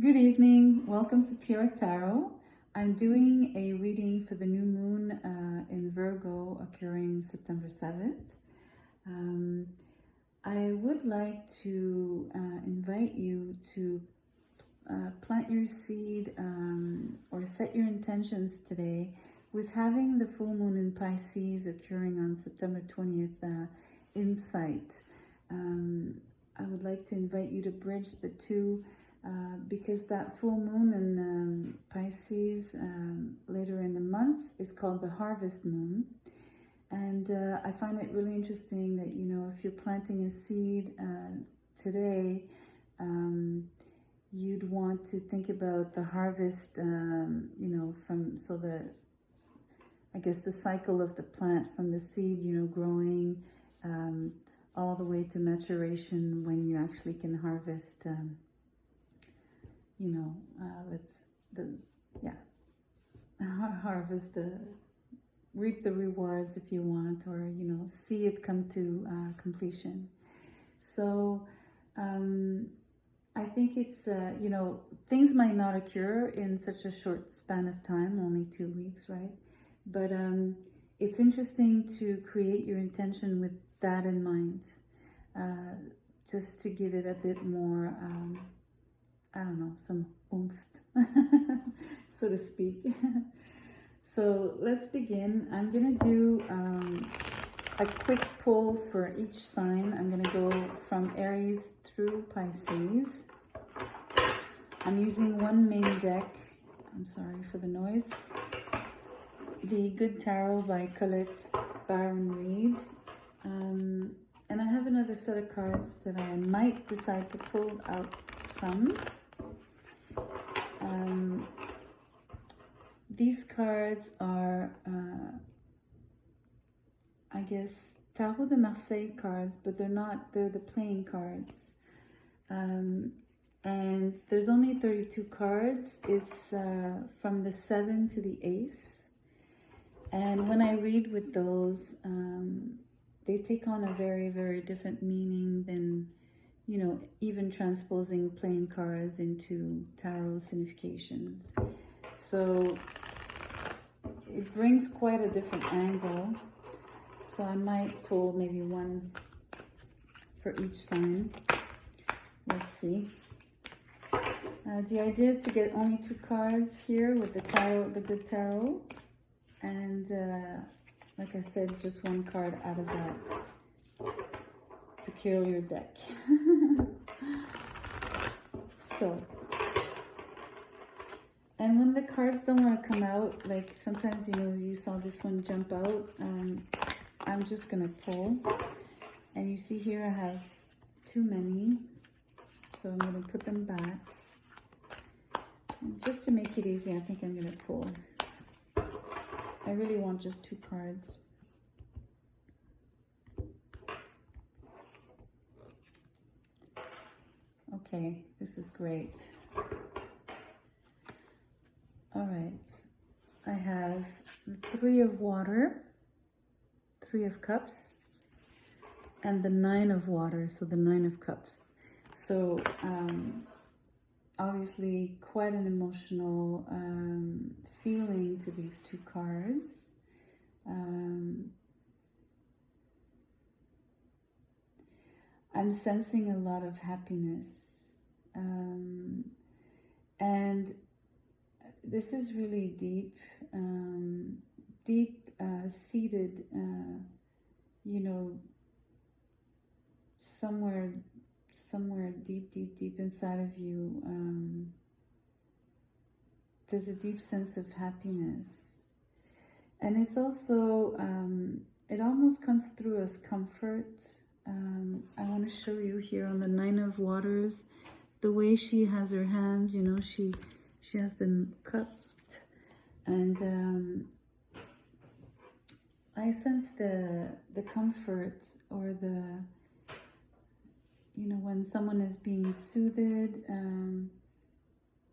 Good evening. Welcome to Pure Tarot. I'm doing a reading for the new moon in Virgo occurring September 7th. I would like to invite you to plant your seed or set your intentions today with having the full moon in Pisces occurring on September 20th insight. I would like to invite you to bridge the two because that full moon in Pisces later in the month is called the harvest moon. And I find it really interesting that, if you're planting a seed today, you'd want to think about the harvest, the cycle of the plant from the seed, growing all the way to maturation when you actually can harvest, reap the rewards if you want, or, see it come to completion. So I think it's, things might not occur in such a short span of time, only 2 weeks, right? But it's interesting to create your intention with that in mind, just to give it a bit more, some oomph, so to speak. So let's begin. I'm going to do a quick pull for each sign. I'm going to go from Aries through Pisces. I'm using one main deck. I'm sorry for the noise. The Good Tarot by Colette Baron Reed. And I have another set of cards that I might decide to pull out from. These cards are, Tarot de Marseille cards, but they're not, they're the playing cards. And there's only 32 cards. It's from the 7 to the Ace. And when I read with those, they take on a very, very different meaning than, even transposing playing cards into tarot significations. So it brings quite a different angle. So I might pull maybe one for each sign. Let's see. The idea is to get only 2 cards here with the tarot, the Good Tarot. And like I said, just 1 card out of that peculiar deck. So, and when the cards don't want to come out, like sometimes, you saw this one jump out, I'm just going to pull. And you see here I have too many, so I'm going to put them back. And just to make it easy, I think I'm going to pull. I really want just 2 cards. Okay, this is great. All right, I have the 3 of water, 3 of cups, and the 9 of water, so the 9 of cups. So obviously quite an emotional feeling to these 2 cards. I'm sensing a lot of happiness. And this is really deep, seated, somewhere deep inside of you. There's a deep sense of happiness. And it's also, it almost comes through as comfort. I want to show you here on the 9 of waters, the way she has her hands, she has them cupped, and I sense the comfort, or the, when someone is being soothed,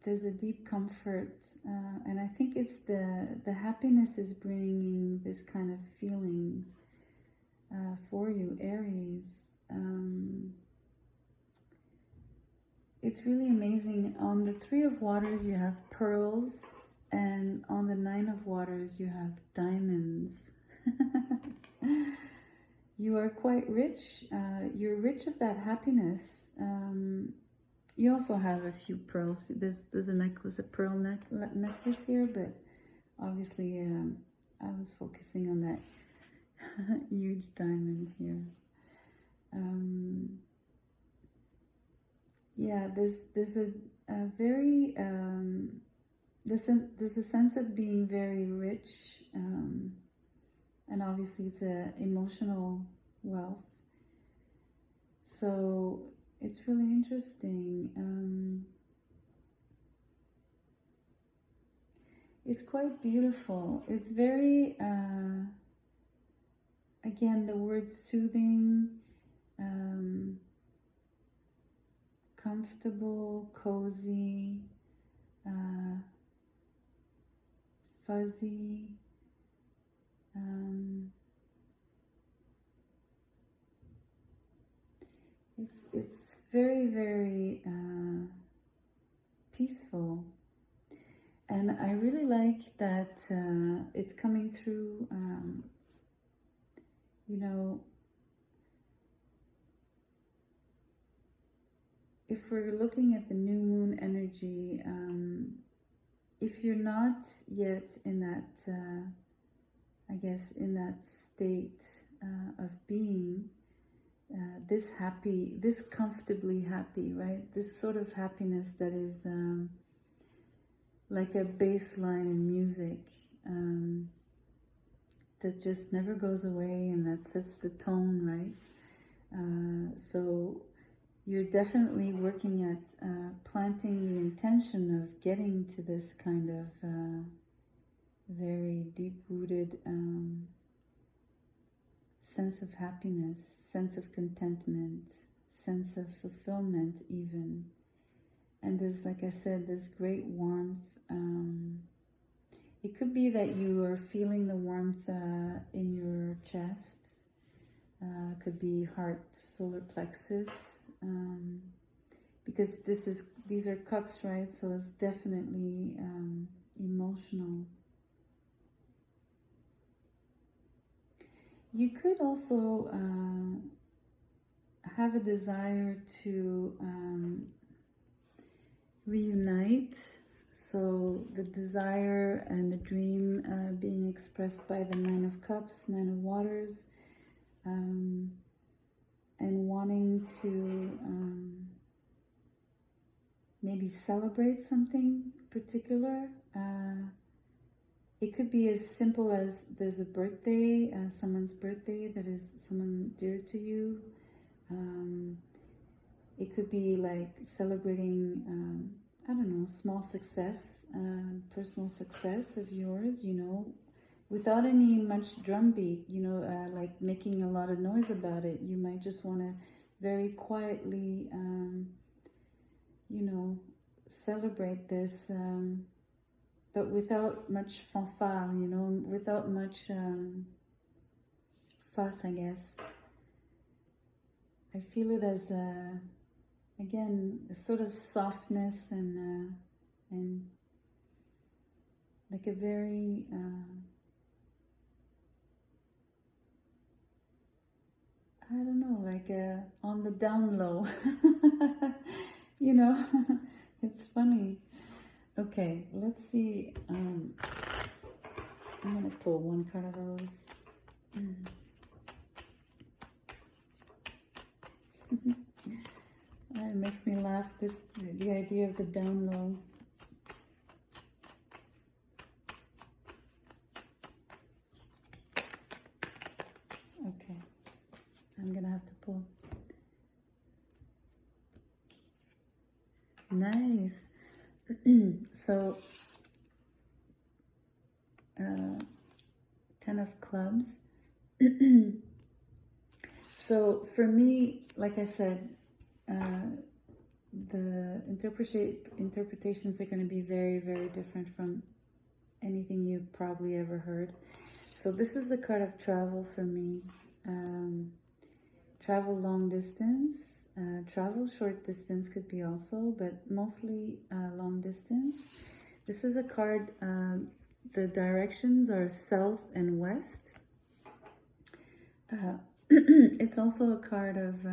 there's a deep comfort, and I think it's the happiness is bringing this kind of feeling for you, Aries. it's really amazing. On the Three of Waters, you have pearls, and on the Nine of Waters, you have diamonds. You are quite rich. You're rich of that happiness. You also have a few pearls. There's a necklace, a pearl necklace here, but obviously I was focusing on that huge diamond here. Yeah, there's a very there's a sense of being very rich, and obviously it's a emotional wealth. So it's really interesting. It's quite beautiful. It's very again, the word soothing, comfortable, cozy, fuzzy. It's very, very peaceful, and I really like that it's coming through. You know, if we're looking at the new moon energy, if you're not yet in that, I guess, in that state of being this comfortably happy, right? This sort of happiness that is like a bass line in music, that just never goes away and that sets the tone, right? So you're definitely working at planting the intention of getting to this kind of very deep-rooted sense of happiness, sense of contentment, sense of fulfillment even. And there's, like I said, this great warmth. It could be that you are feeling the warmth in your chest. Could be heart, solar plexus. Because these are cups, right? So it's definitely emotional. You could also have a desire to reunite. So the desire and the dream being expressed by the Nine of Cups, Nine of Waters, and wanting to maybe celebrate something particular. It could be as simple as there's a birthday, someone's birthday that is someone dear to you. It could be like celebrating, I don't know, small success, personal success of yours, you know, without any much drumbeat, you know, like making a lot of noise about it. You might just want to very quietly, you know, celebrate this, but without much fanfare, you know, without much fuss, I guess. I feel it as again, a sort of softness and like a very I don't know, like on the down low. You know, it's funny. Okay, let's see. I'm gonna pull one card of those. It makes me laugh, the idea of the down low. Okay, I'm gonna have to pull. Nice. So, 10 of clubs. So for me, like I said, the interpretations are going to be very, very different from anything you've probably ever heard. So this is the card of travel for me. Travel long distance, travel. Short distance could be also, but mostly long distance. This is a card, the directions are south and west. It's also a card of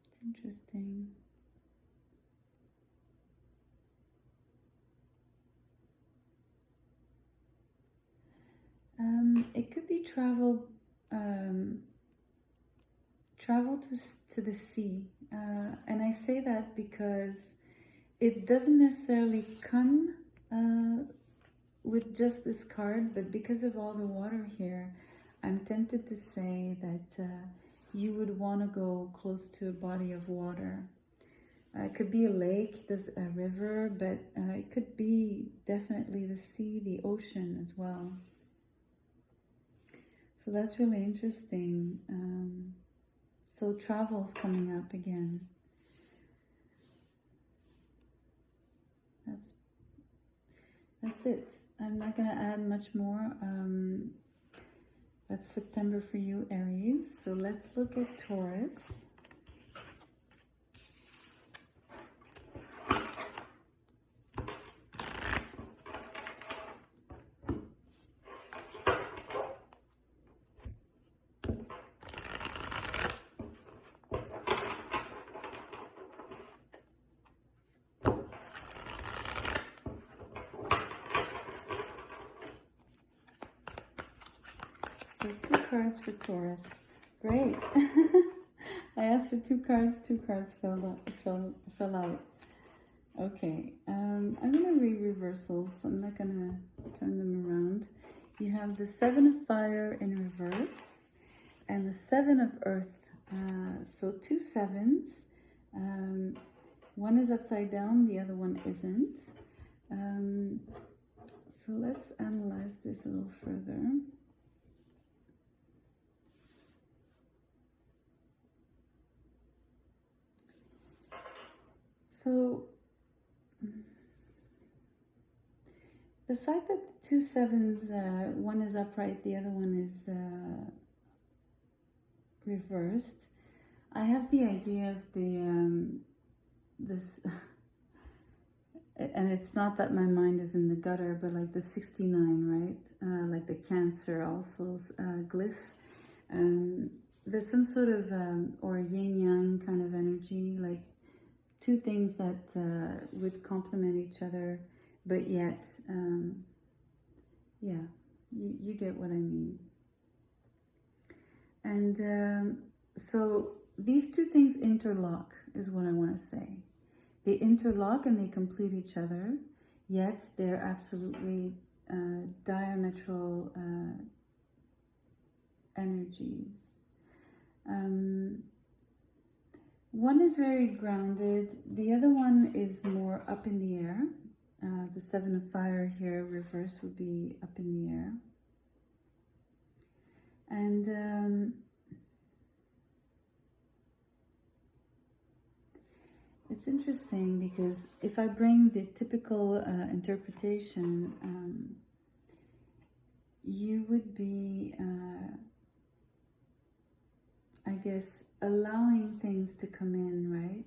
it's interesting. It could be travel to the sea. And I say that because it doesn't necessarily come with just this card, but because of all the water here, I'm tempted to say that you would want to go close to a body of water. It could be a lake, there's a river, but it could be definitely the sea, the ocean as well. So that's really interesting. So travel's coming up again. That's it. I'm not going to add much more. That's September for you, Aries. So let's look at Taurus. So 2 cards for Taurus. Great. I asked for 2 cards fell out. Okay. I'm going to read reversals. I'm not going to turn them around. You have the 7 of Fire in reverse and the 7 of Earth. So 2 sevens. One is upside down, the other one isn't. So let's analyze this a little further. So the fact that 2 sevens, one is upright, the other one is reversed, I have the idea of this, and it's not that my mind is in the gutter, but like the 69, right? Like the Cancer also glyph. There's some sort of, or yin-yang kind of energy, like 2 things that would complement each other, but yet, yeah, you get what I mean. And so these 2 things interlock, is what I want to say. They interlock and they complete each other, yet they're absolutely diametral energies. One is very grounded, the other one is more up in the air. The 7 of Fire here, reverse, would be up in the air. And it's interesting because if I bring the typical interpretation, you would be, I guess, allowing things to come in, right?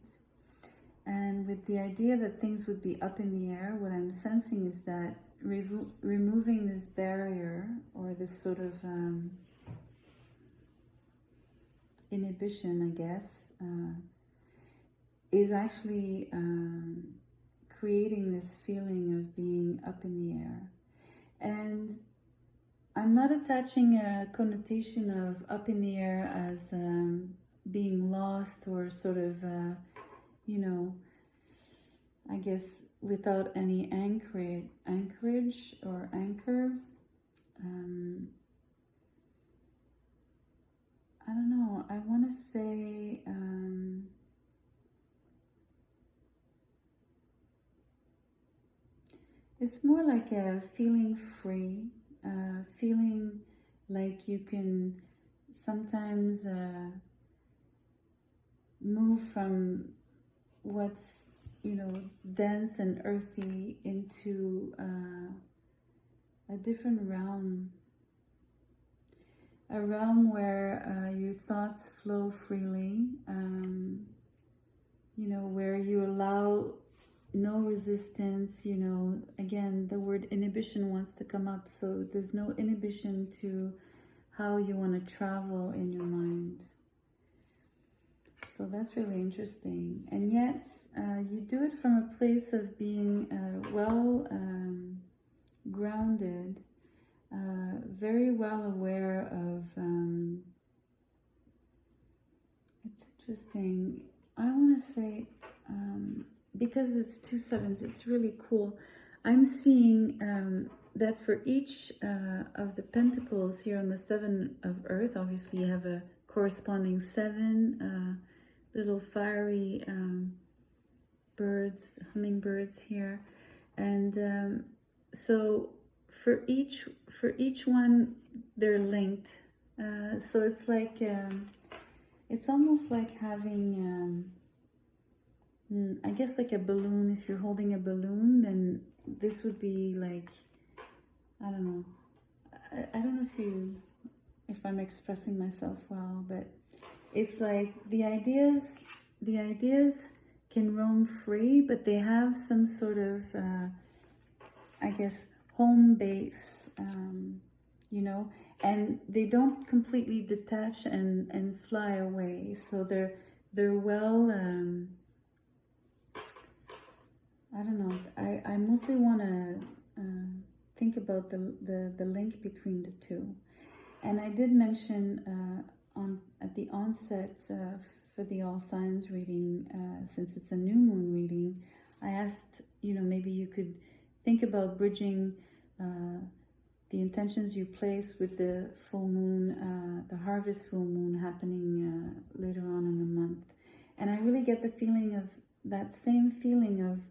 And with the idea that things would be up in the air, what I'm sensing is that removing this barrier or this sort of inhibition, I guess, is actually creating this feeling of being up in the air. And I'm not attaching a connotation of up in the air as being lost or sort of, you know, I guess without any anchorage or anchor. I don't know, I want to say it's more like a feeling free, feeling like you can sometimes move from what's you know, dense and earthy into a different realm. A realm where your thoughts flow freely, you know, where you allow no resistance, you know. Again, the word inhibition wants to come up, so there's no inhibition to how you want to travel in your mind. So that's really interesting. And yet, you do it from a place of being well grounded, very well aware of, it's interesting, I want to say, because it's 2 sevens, it's really cool. I'm seeing that for each of the pentacles here on the 7 of earth, obviously you have a corresponding 7 little fiery birds, hummingbirds here. And so for each one, they're linked. So it's like, it's almost like having, I guess like a balloon. If you're holding a balloon, then this would be like, I don't know. I don't know if I'm expressing myself well, but it's like the ideas can roam free, but they have some sort of, I guess, home base, you know, and they don't completely detach and fly away. So they're well, I don't know. I mostly want to think about the link between the two. And I did mention at the onset for the all signs reading, since it's a new moon reading, I asked, you know, maybe you could think about bridging the intentions you place with the full moon, the harvest full moon happening later on in the month. And I really get the feeling of that same feeling of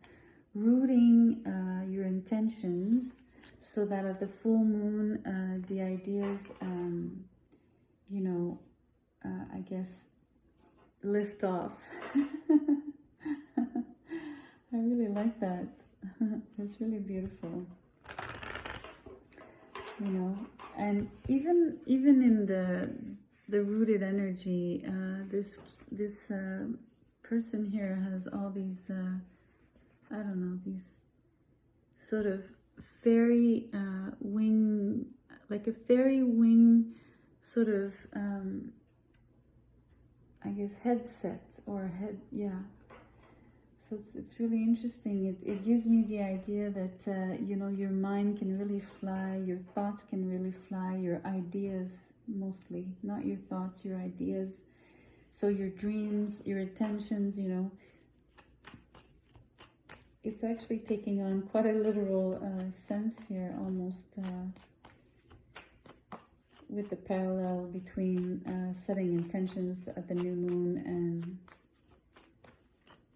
rooting your intentions, so that at the full moon, the ideas, you know, I guess, lift off. I really like that. It's really beautiful, you know. And even in the rooted energy, this person here has all these, I don't know, these sort of fairy wing, like a fairy wing sort of, I guess, headset or head, yeah. So it's really interesting. It gives me the idea that, you know, your mind can really fly, your thoughts can really fly, your ideas mostly, not your thoughts, your ideas. So your dreams, your intentions, you know, it's actually taking on quite a literal sense here, almost, with the parallel between setting intentions at the new moon and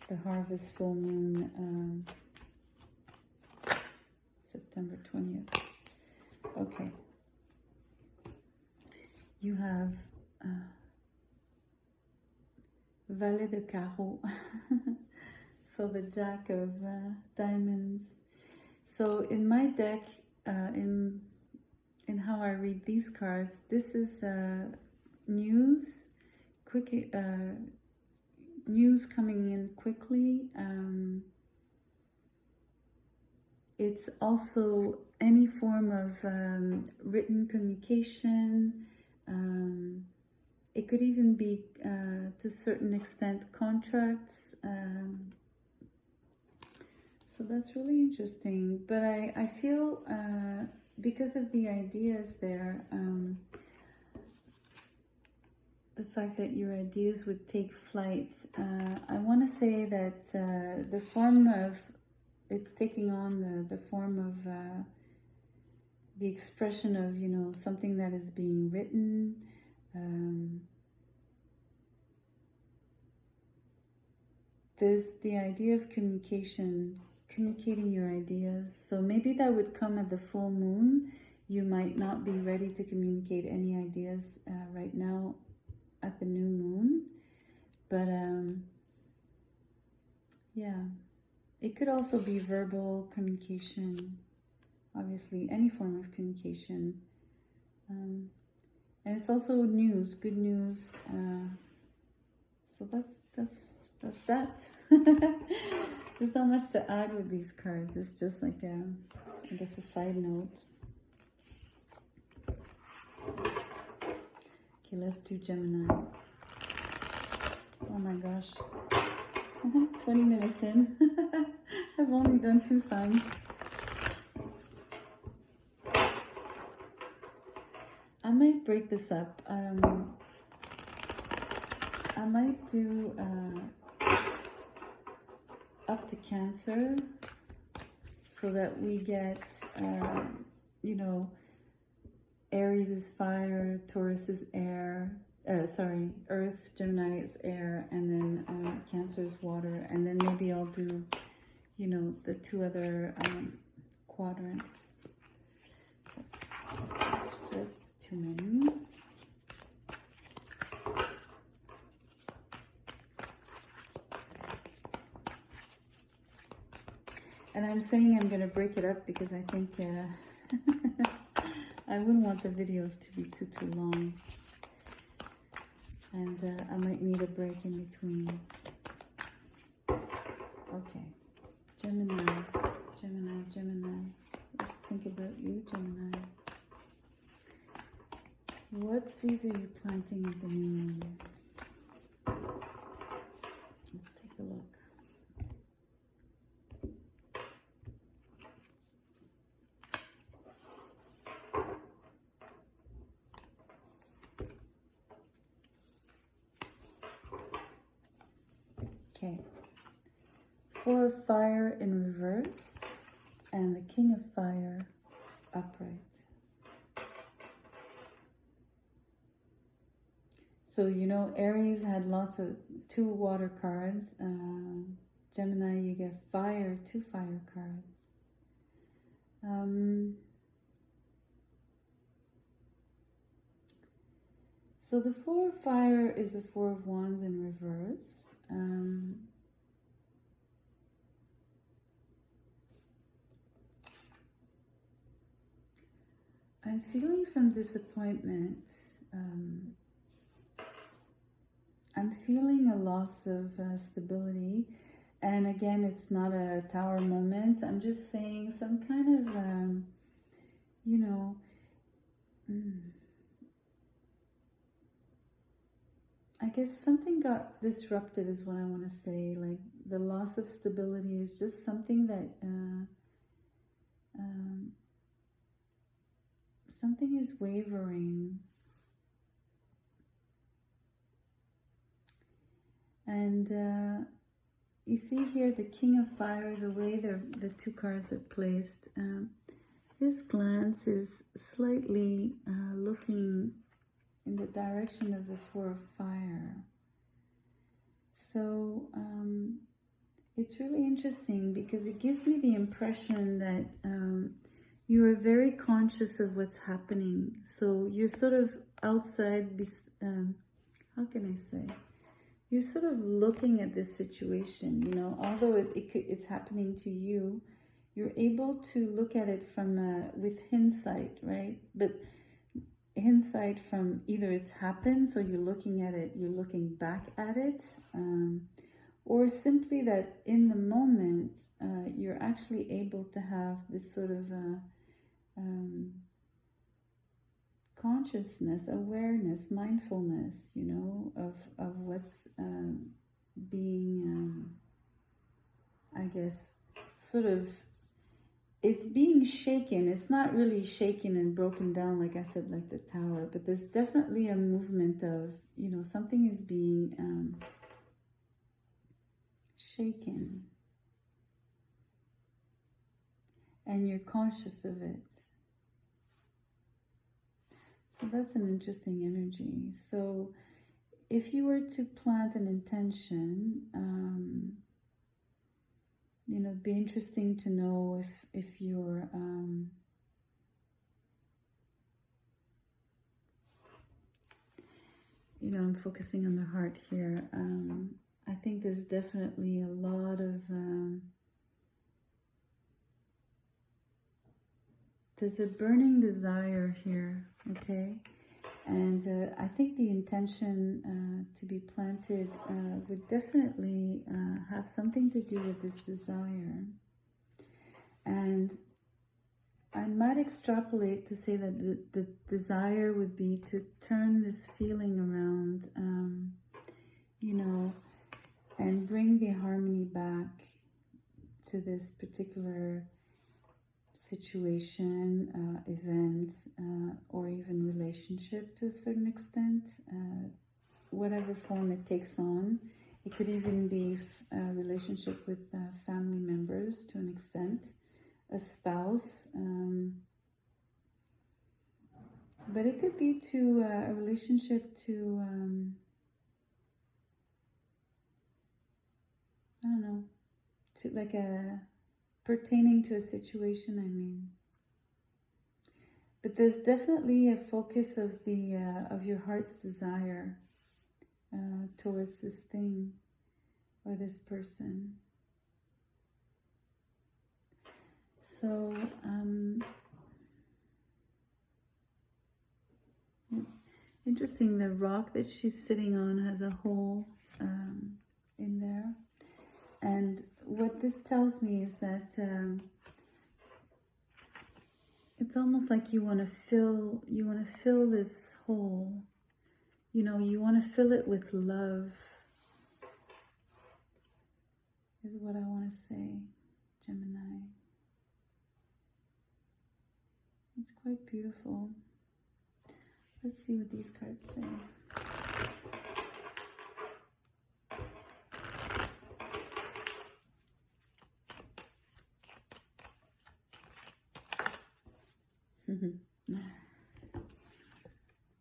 the harvest full moon, September 20th. Okay. You have Valet de Carreau. So the Jack of Diamonds. So in my deck, in how I read these cards, this is news, quick news coming in quickly. It's also any form of written communication. It could even be, to a certain extent, contracts. So that's really interesting. But I feel, because of the ideas there, the fact that your ideas would take flight, I want to say that the form of, it's taking on the form of the expression of, you know, something that is being written. There's the idea of communication, communicating your ideas. So maybe that would come at the full moon. You might not be ready to communicate any ideas right now at the new moon. But yeah, It could also be verbal communication, obviously, any form of communication. And it's also news, good news. So that's that. There's not much to add with these cards. It's just like I guess a side note. Okay, let's do Gemini. Oh my gosh. 20 minutes in. I've only done 2 signs. I might break this up. I might do up to Cancer so that we get, you know, Aries is fire, Taurus is air, Earth, Gemini is air, and then Cancer is water, and then maybe I'll do, you know, the 2 other quadrants. Let's flip too many. And I'm saying I'm going to break it up because I think I wouldn't want the videos to be too long. And I might need a break in between. Okay. Gemini, Gemini, Gemini. Let's think about you, Gemini. What seeds are you planting in the new moon? Let's take a look. Okay. 4 of fire in reverse and the King of fire upright. So, you know, Aries had lots of 2 water cards. Gemini, you get fire, 2 fire cards. So the 4 of fire is the 4 of wands in reverse. I'm feeling some disappointment. I'm feeling a loss of stability. And again, it's not a tower moment. I'm just saying some kind of, you know, I guess something got disrupted is what I want to say. Like the loss of stability is just something that something is wavering. And you see here the King of Fire, the way the 2 cards are placed. His glance is slightly looking in the direction of the 4 of fire. So it's really interesting because it gives me the impression that you are very conscious of what's happening. So you're sort of outside, how can I say? You're sort of looking at this situation, you know, although it's happening to you, you're able to look at it from with hindsight, right? But hindsight from either it's happened, so you're looking at it, you're looking back at it, or simply that in the moment, you're actually able to have this sort of consciousness, awareness, mindfulness, you know, of what's being, I guess, sort of, it's being shaken. It's not really shaken and broken down, like I said, like the tower, but there's definitely a movement of, you know, something is being shaken. And you're conscious of it. So that's an interesting energy. So if you were to plant an intention, you know, it'd be interesting to know if you're, you know, I'm focusing on the heart here. I think there's definitely a lot of there's a burning desire here, okay? And I think the intention to be planted would definitely have something to do with this desire. And I might extrapolate to say that the desire would be to turn this feeling around, you know, and bring the harmony back to this particular situation, event, or even relationship to a certain extent, whatever form it takes on. It could even be a relationship with family members to an extent, a spouse, but it could be to a relationship to, I don't know, to like a pertaining to a situation, I mean. But there's definitely a focus of the of your heart's desire towards this thing or this person. So it's interesting. The rock that she's sitting on has a hole in there, and what this tells me is that it's almost like you want to fill this hole. You know, you want to fill it with love, is what I want to say, Gemini. It's quite beautiful. Let's see what these cards say.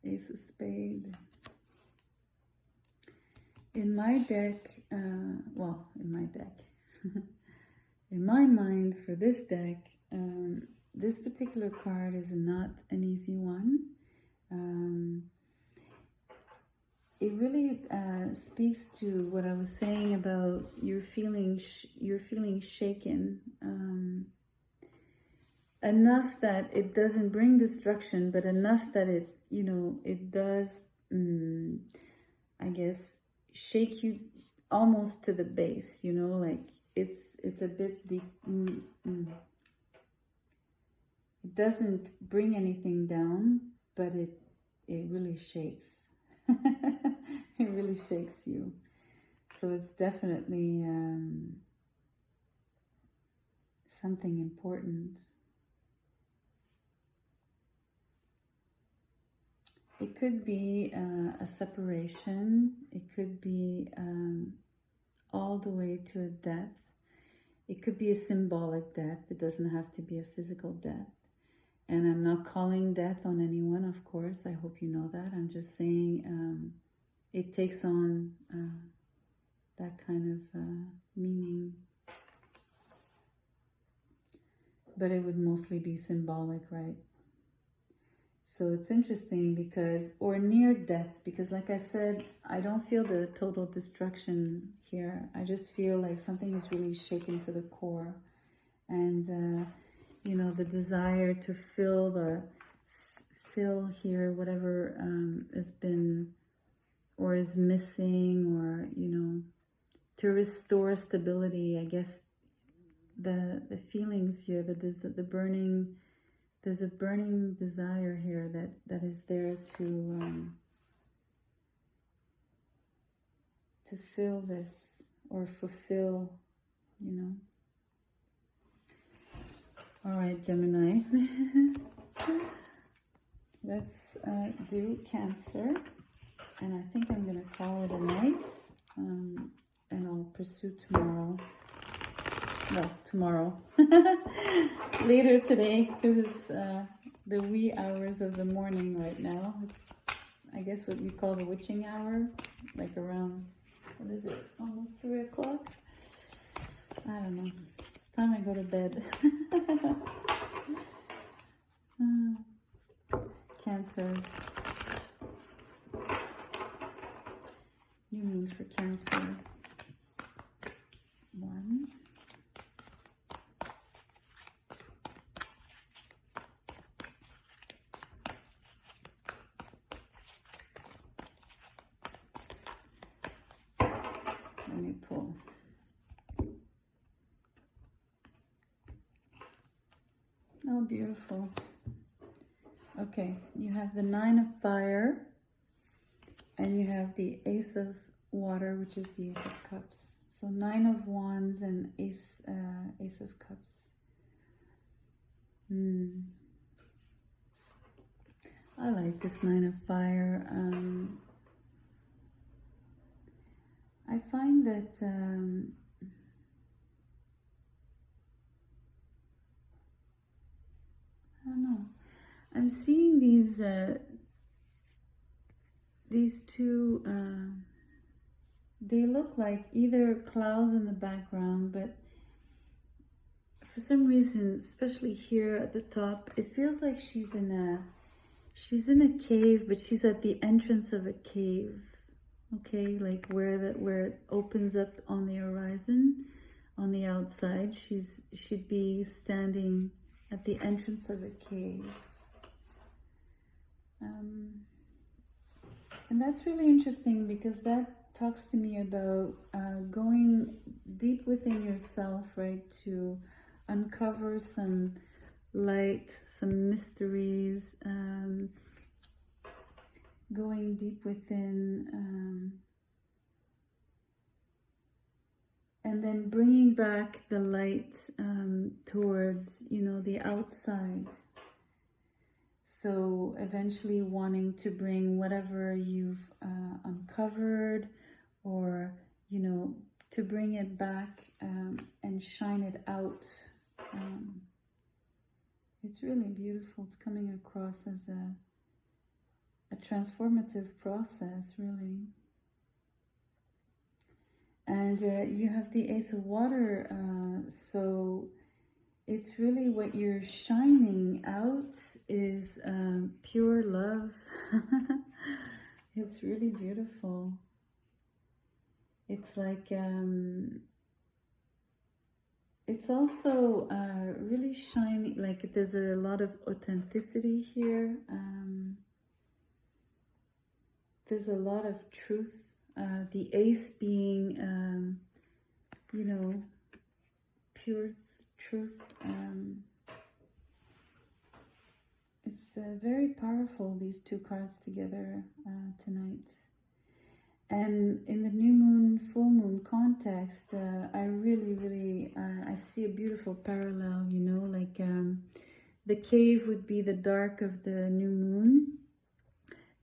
Ace of Spades. In my deck, in my mind for this deck, this particular card is not an easy one. It really speaks to what I was saying about you're feeling shaken. Enough that it doesn't bring destruction, but enough that it, you know, it does, I guess, shake you almost to the base, you know, like it's a bit deep. It doesn't bring anything down, but it really shakes. It really shakes you. So it's definitely something important. It could be a separation. It could be all the way to a death. It could be a symbolic death. It doesn't have to be a physical death. And I'm not calling death on anyone, of course. I hope you know that. I'm just saying it takes on that kind of meaning. But it would mostly be symbolic, right? So it's interesting because, or near death, because like I said, I don't feel the total destruction here. I just feel like something is really shaken to the core. And, you know, the desire to fill here whatever has been or is missing, or, you know, to restore stability, I guess the feelings here, the burning, there's a burning desire here that is there to fill this or fulfill, you know. All right, Gemini. Let's do Cancer. And I think I'm going to call it a night. And I'll pursue tomorrow. No, tomorrow. Later today, because it's the wee hours of the morning right now. It's, I guess, what you call the witching hour. Like around, what is it? Almost 3 o'clock? I don't know. It's time I go to bed. Cancers. New moon for Cancer. 1. let me pull. Oh, beautiful. Okay, you have the Nine of Fire, and you have the Ace of Water, which is the Ace of Cups. So Nine of Wands and Ace of Cups. I like this Nine of Fire. I find that I don't know. I'm seeing these two. They look like either clouds in the background, but for some reason, especially here at the top, it feels like she's in a cave, but she's at the entrance of a cave. Okay, like where it opens up on the horizon, on the outside. She'd be standing at the entrance of a cave. And that's really interesting because that talks to me about going deep within yourself, right? To uncover some light, some mysteries, going deep within, and then bringing back the light towards, the outside. So eventually wanting to bring whatever you've uncovered, or, to bring it back and shine it out. It's really beautiful. It's coming across as a transformative process, really. And you have the Ace of Water, so it's really what you're shining out is pure love. It's really beautiful. It's like, it's also really shiny, like there's a lot of authenticity here. There's a lot of truth. The ace being, pure truth. It's very powerful, these two cards together tonight. And in the new moon, full moon context, I really, I see a beautiful parallel, like the cave would be the dark of the new moon.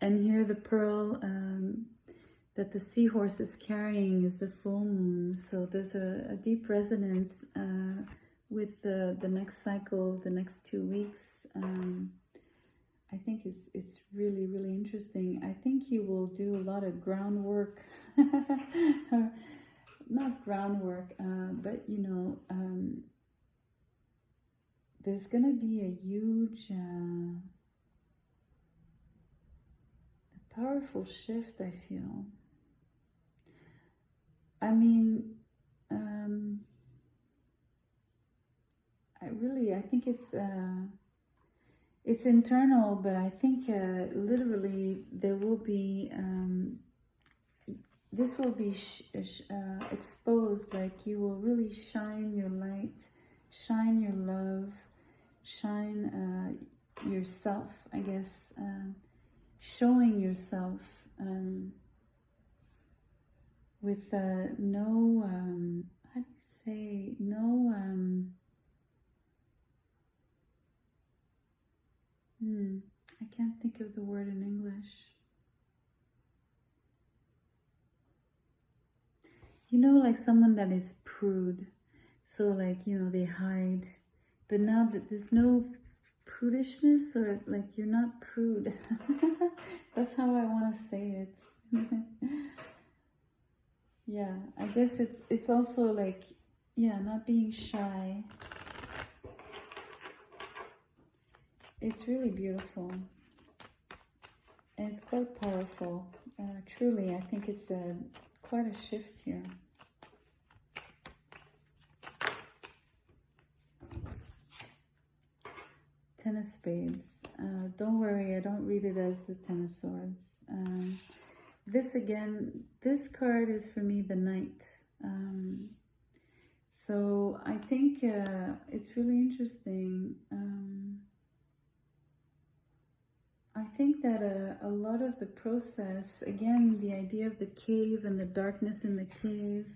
And here the pearl that the seahorse is carrying is the full moon. So there's a deep resonance with the next cycle, the next 2 weeks. I think it's really, really interesting. I think you will do a lot of groundwork, not groundwork, but there's gonna be a huge, powerful shift, I feel. I mean, I think it's internal, but I think literally there will be, this will be exposed, like you will really shine your light, shine your love, shine yourself, I guess, showing yourself with no, how do you say, no, I can't think of the word in English. Like someone that is prude. So like, they hide. But now that there's no prudishness, or like you're not prude. That's how I want to say it. Yeah, I guess it's also like, not being shy. It's really beautiful, and it's quite powerful. Truly, I think it's quite a shift here. Ten of Spades. Don't worry, I don't read it as the Ten of Swords. This card is for me the Knight. So I think it's really interesting. I think that a lot of the process, again, the idea of the cave and the darkness in the cave,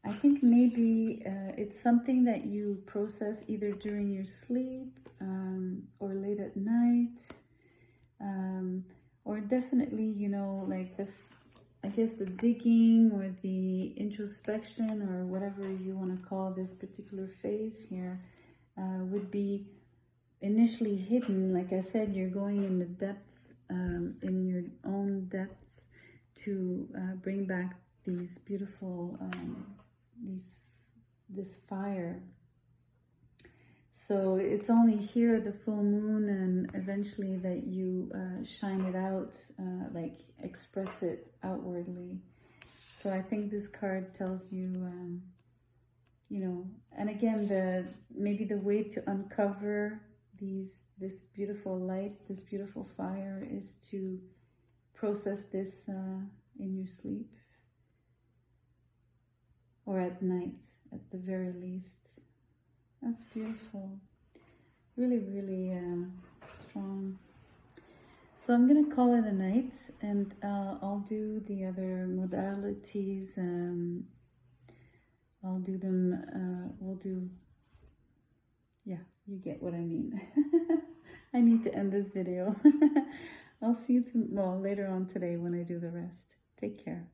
I think maybe it's something that you process either during your sleep or late at night, or definitely, you know, like I guess the digging or the introspection or whatever you want to call this particular phase here would be initially hidden. Like I said, you're going in the depth, in your own depths to bring back these beautiful, this fire. So it's only here at the full moon and eventually that you shine it out, like express it outwardly. So I think this card tells you, you know, and again, maybe the way to uncover this beautiful light, this beautiful fire, is to process this in your sleep or at night, at the very least. That's beautiful. Really, really strong. So I'm gonna call it a night, and I'll do the other modalities. I'll do them. We'll do. Yeah, you get what I mean. I need to end this video. I'll see you later on today when I do the rest. Take care.